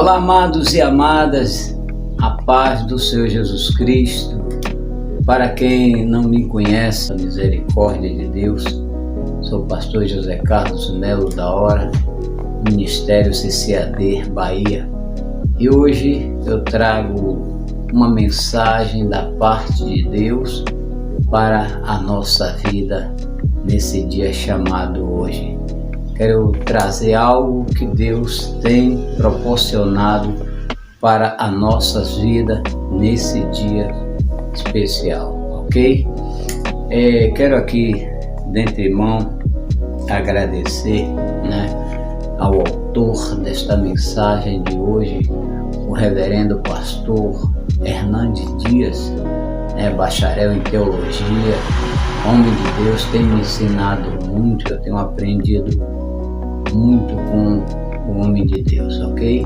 Olá, amados e amadas, a paz do Senhor Jesus Cristo. Para quem não me conhece, a misericórdia de Deus, sou o pastor José Carlos Melo da Hora, Ministério CCAD Bahia, e hoje eu trago uma mensagem da parte de Deus para a nossa vida nesse dia chamado hoje. Quero trazer algo que Deus tem proporcionado para as nossas vidas nesse dia especial, ok? Quero aqui, de antemão, agradecer, ao autor desta mensagem de hoje, o reverendo pastor Hernandes Dias, bacharel em teologia, homem de Deus, tem me ensinado muito, eu tenho aprendido muito com o homem de Deus, ok?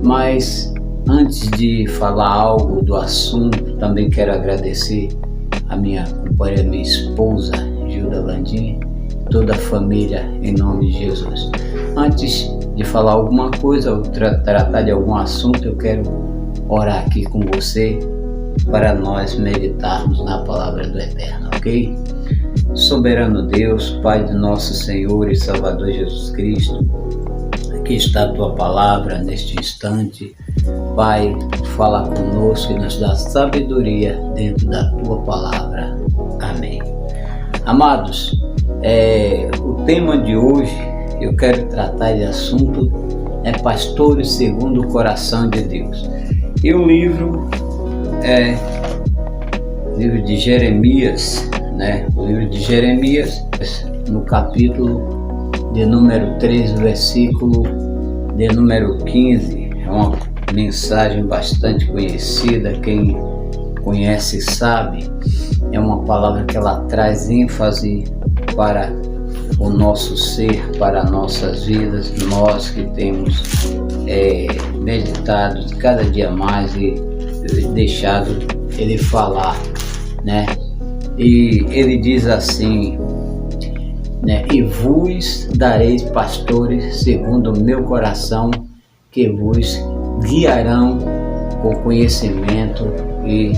Mas antes de falar algo do assunto, também quero agradecer a minha companheira, minha esposa, Gilda Landim, toda a família, em nome de Jesus. Antes de falar alguma coisa ou tratar de algum assunto, eu quero orar aqui com você para nós meditarmos na palavra do Eterno, ok? Soberano Deus, Pai de nosso Senhor e Salvador Jesus Cristo, aqui está a Tua palavra neste instante. Pai, fala conosco e nos dá sabedoria dentro da Tua palavra. Amém. Amados, o tema de hoje, eu quero tratar de assunto, pastores segundo o coração de Deus. E o livro livro de Jeremias, o livro de Jeremias, no capítulo de número 3, versículo de número 15, é uma mensagem bastante conhecida, quem conhece sabe, é uma palavra que ela traz ênfase para o nosso ser, para nossas vidas, nós que temos meditado cada dia mais e deixado ele falar, E ele diz assim, e vos dareis pastores segundo o meu coração, que vos guiarão com conhecimento e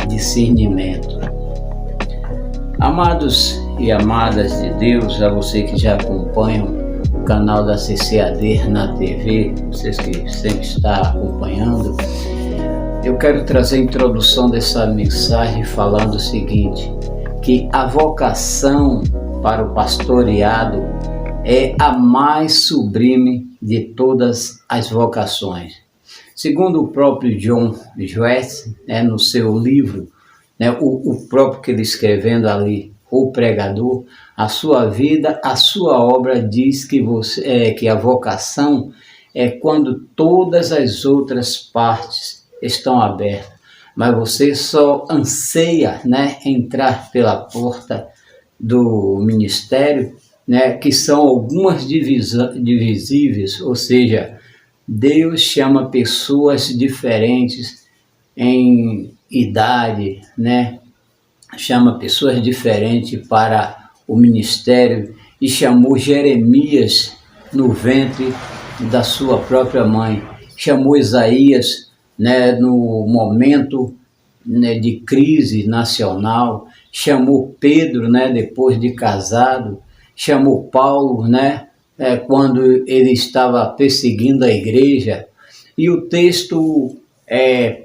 discernimento. Amados e amadas de Deus, a você que já acompanham o canal da CCAD na TV, vocês que sempre estão acompanhando, eu quero trazer a introdução dessa mensagem falando o seguinte, que a vocação para o pastoreado é a mais sublime de todas as vocações. Segundo o próprio John Joyce, no seu livro, o próprio que ele escrevendo ali, O Pregador, a sua vida, a sua obra diz que a vocação é quando todas as outras partes estão abertas, mas você só anseia, entrar pela porta do ministério, que são algumas divisíveis, ou seja, Deus chama pessoas diferentes em idade, chama pessoas diferentes para o ministério e chamou Jeremias no ventre da sua própria mãe, chamou Isaías no momento de crise nacional, chamou Pedro depois de casado, chamou Paulo quando ele estava perseguindo a igreja, e o texto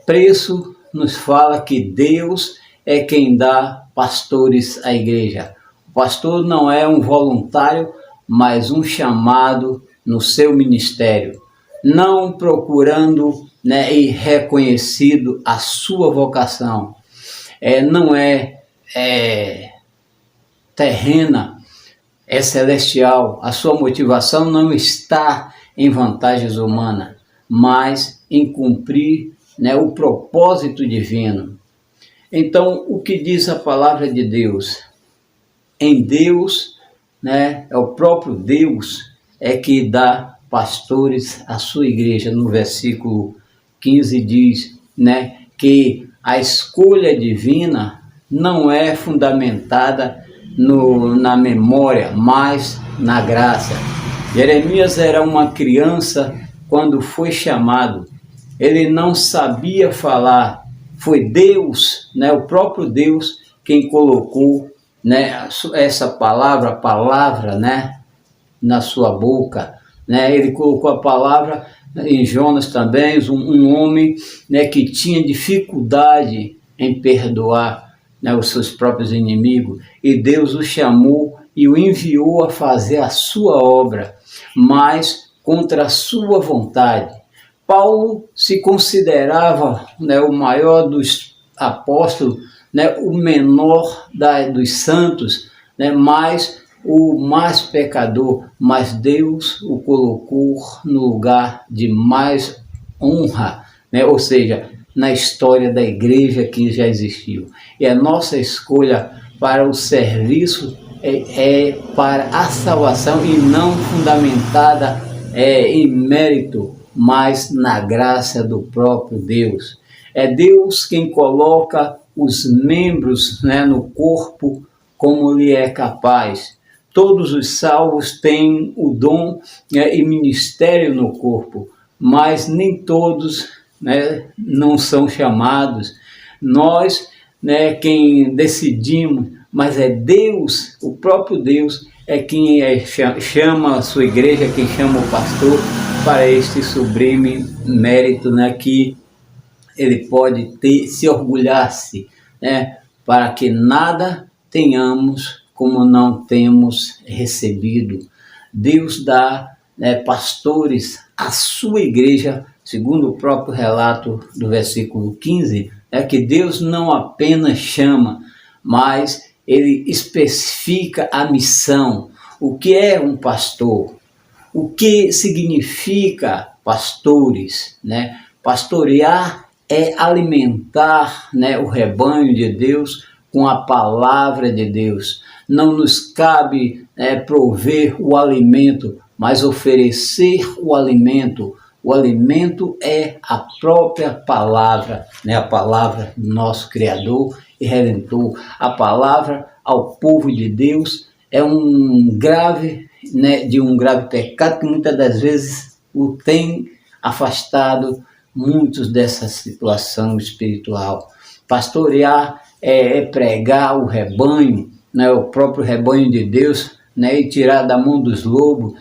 preço nos fala que Deus é quem dá pastores à igreja. O pastor não é um voluntário, mas um chamado no seu ministério, não procurando e reconhecido a sua vocação, não é terrena, é celestial. A sua motivação não está em vantagens humanas, mas em cumprir o propósito divino. Então, o que diz a palavra de Deus? Em Deus, é o próprio Deus que dá pastores à sua igreja. No versículo 15 diz, que a escolha divina não é fundamentada na memória, mas na graça. Jeremias era uma criança quando foi chamado, ele não sabia falar. Foi Deus, né, o próprio Deus, quem colocou, né, essa palavra, a palavra, né, na sua boca. Né? Ele colocou a palavra em Jonas também, um homem, né, que tinha dificuldade em perdoar, né, os seus próprios inimigos. E Deus o chamou e o enviou a fazer a sua obra, mas contra a sua vontade. Paulo se considerava, né, o maior dos apóstolos, né, o menor dos santos, né, mas o mais pecador, mas Deus o colocou no lugar de mais honra, né, ou seja, na história da igreja que já existiu. E a nossa escolha para o serviço é para a salvação e não fundamentada em mérito, mas na graça do próprio Deus. É Deus quem coloca os membros, né, no corpo como lhe é capaz. Todos os salvos têm o dom, né, e ministério no corpo, mas nem todos, né, não são chamados. Nós, né, quem decidimos, mas é Deus, o próprio Deus, é quem chama a sua igreja, quem chama o pastor para este sublime mérito, né, que ele pode ter, se orgulhar-se, né, para que nada tenhamos como não temos recebido. Deus dá, né, pastores à sua igreja, segundo o próprio relato do versículo 15, é que Deus não apenas chama, mas ele especifica a missão. O que é um pastor? O que significa pastores, né? Pastorear é alimentar, né, o rebanho de Deus com a palavra de Deus. Não nos cabe prover o alimento, mas oferecer o alimento. O alimento é a própria palavra, né? A palavra do nosso Criador e Redentor. A palavra ao povo de Deus é um grave pecado que muitas das vezes o tem afastado muitos dessa situação espiritual. Pastorear é pregar o rebanho, né, o próprio rebanho de Deus, né, e tirar da mão dos lobos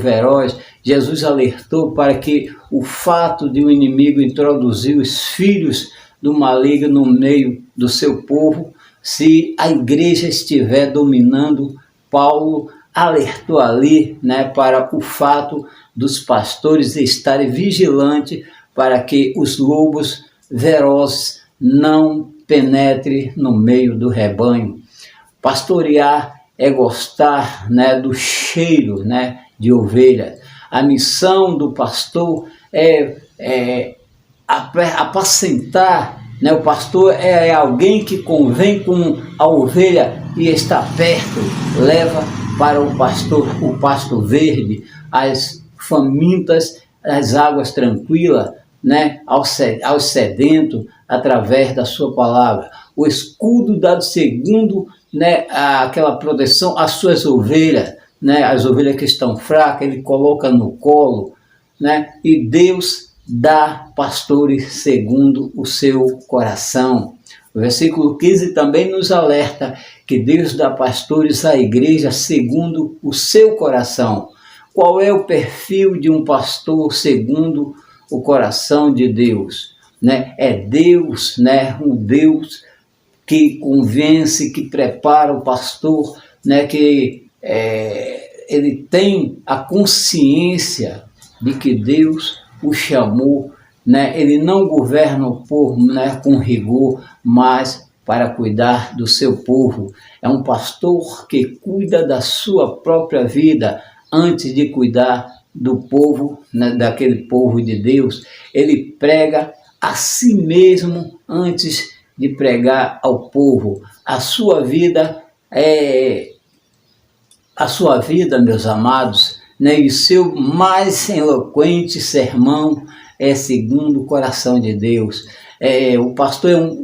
ferozes. Jesus alertou para que o fato de o inimigo introduzir os filhos do maligno no meio do seu povo, se a igreja estiver dominando, Paulo alertou ali, né, para o fato dos pastores estarem vigilantes para que os lobos velozes não penetrem no meio do rebanho. Pastorear é gostar, né, do cheiro, né, de ovelha. A missão do pastor é apacentar, né? O pastor é alguém que convém com a ovelha e está perto, leva para o pasto verde, as famintas, as águas tranquilas, né, aos sedentos, através da sua palavra. O escudo dado segundo, né, aquela proteção às suas ovelhas, né, as ovelhas que estão fracas, ele coloca no colo, né, e Deus dá pastores segundo o seu coração. O versículo 15 também nos alerta que Deus dá pastores à igreja segundo o seu coração. Qual é o perfil de um pastor segundo o coração de Deus? Né? É Deus, né? Um Deus que convence, que prepara o pastor, né? Que ele tem a consciência de que Deus o chamou, né? Ele não governa o povo, né, com rigor, mas para cuidar do seu povo. É um pastor que cuida da sua própria vida antes de cuidar do povo, né, daquele povo de Deus. Ele prega a si mesmo antes de pregar ao povo. A sua vida, meus amados, né, e seu mais eloquente sermão é segundo o coração de Deus. O pastor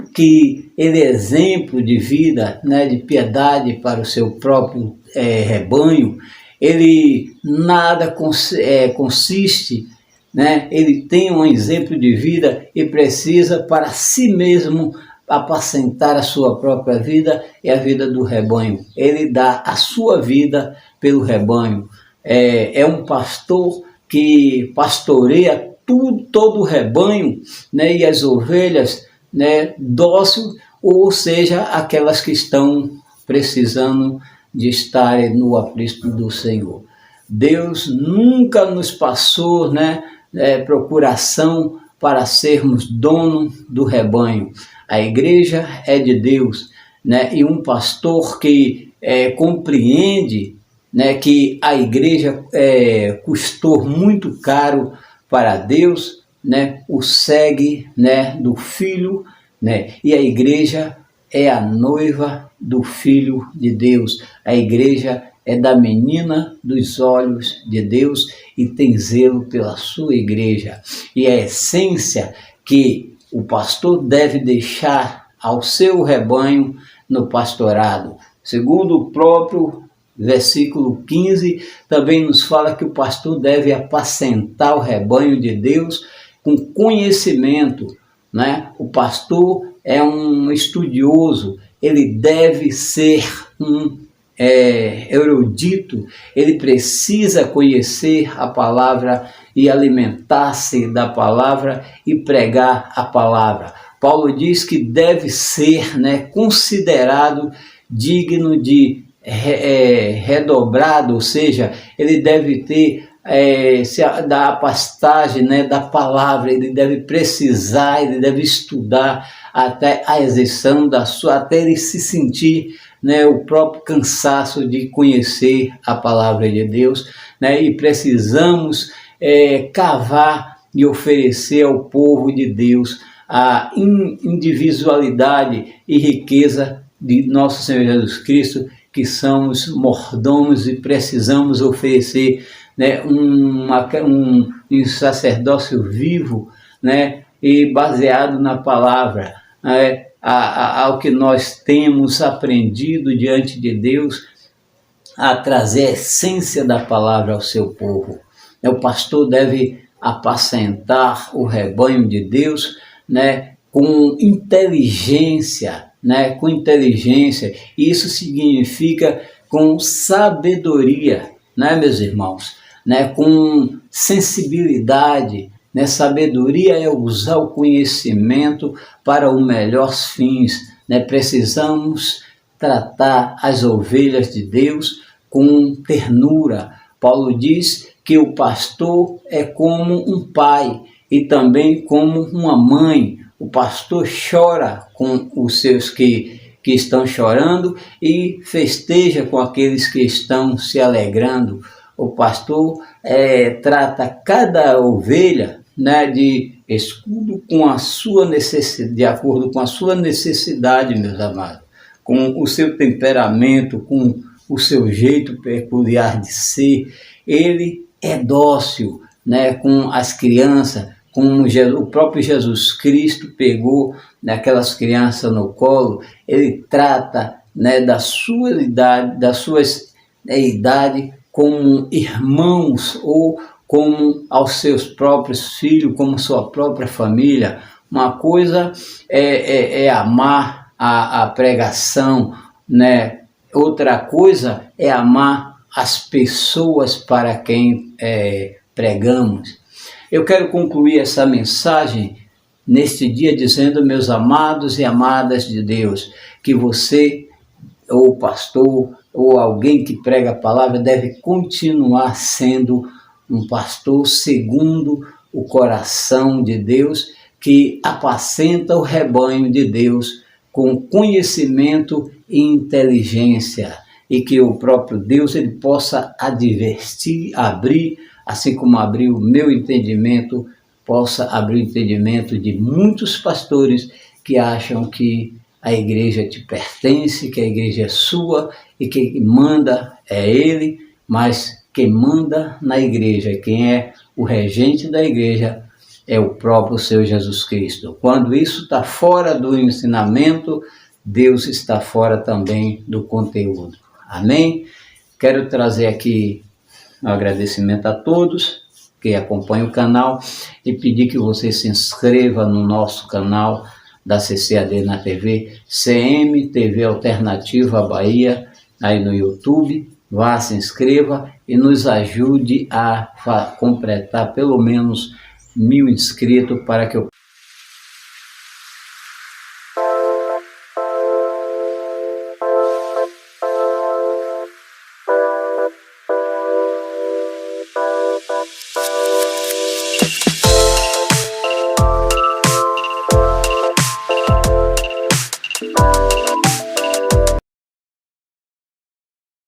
ele é exemplo de vida, né, de piedade para o seu próprio rebanho. Ele nada consiste né? Ele tem um exemplo de vida e precisa para si mesmo apacentar a sua própria vida e a vida do rebanho. Ele dá a sua vida pelo rebanho. É um pastor que pastoreia todo o rebanho, né? E as ovelhas, né? Dócil, ou seja, aquelas que estão precisando de estarem no aprisco do Senhor. Deus nunca nos passou, né, procuração para sermos dono do rebanho. A igreja é de Deus, né, e um pastor que compreende, né, que a igreja custou muito caro para Deus, né, o segue, né, do Filho, né, e a igreja é a noiva do Filho de Deus. A igreja é da menina dos olhos de Deus e tem zelo pela sua igreja. E a essência que o pastor deve deixar ao seu rebanho no pastorado. Segundo o próprio versículo 15, também nos fala que o pastor deve apacentar o rebanho de Deus com conhecimento, né? O pastor é um estudioso, ele deve ser um erudito, ele precisa conhecer a palavra e alimentar-se da palavra e pregar a palavra. Paulo diz que deve ser, né, considerado digno de redobrado, ou seja, ele deve ter da pastagem, né, da palavra, ele deve precisar, ele deve estudar até a exerção da sua, até ele se sentir, né, o próprio cansaço de conhecer a palavra de Deus, né, e precisamos cavar e oferecer ao povo de Deus a individualidade e riqueza de nosso Senhor Jesus Cristo, que somos mordomos e precisamos oferecer, né, um sacerdócio vivo, né, e baseado na palavra, ao que nós temos aprendido diante de Deus, a trazer a essência da palavra ao seu povo. O pastor deve apacentar o rebanho de Deus, né, com inteligência, né, com inteligência. Isso significa com sabedoria, né, meus irmãos, né, com sensibilidade, né? Sabedoria é usar o conhecimento para os melhores fins, né? Precisamos tratar as ovelhas de Deus com ternura. Paulo diz que o pastor é como um pai e também como uma mãe. O pastor chora com os seus que estão chorando e festeja com aqueles que estão se alegrando. O pastor trata cada ovelha, né, de escudo com a sua necessidade, de acordo com a sua necessidade, meus amados, com o seu temperamento, com o seu jeito peculiar de ser. Ele é dócil, né, com as crianças, como o próprio Jesus Cristo pegou aquelas crianças no colo. Ele trata, né, da sua idade como irmãos ou como aos seus próprios filhos, como sua própria família. Uma coisa é amar a pregação, né? Outra coisa é amar as pessoas para quem pregamos. Eu quero concluir essa mensagem neste dia dizendo, meus amados e amadas de Deus, que você, ou pastor, ou alguém que prega a palavra, deve continuar sendo um pastor segundo o coração de Deus, que apacenta o rebanho de Deus com conhecimento e inteligência, e que o próprio Deus ele possa advertir, abrir, assim como abriu o meu entendimento, possa abrir o entendimento de muitos pastores que acham que a igreja te pertence, que a igreja é sua e que manda é ele, mas quem manda na igreja, quem é o regente da igreja, é o próprio Senhor Jesus Cristo. Quando isso está fora do ensinamento, Deus está fora também do conteúdo. Amém? Quero trazer aqui um agradecimento a todos que acompanha o canal e pedir que você se inscreva no nosso canal da CCAD na TV, CMTV Alternativa Bahia, aí no YouTube. Vá, se inscreva e nos ajude a completar pelo menos 1000 inscritos para que eu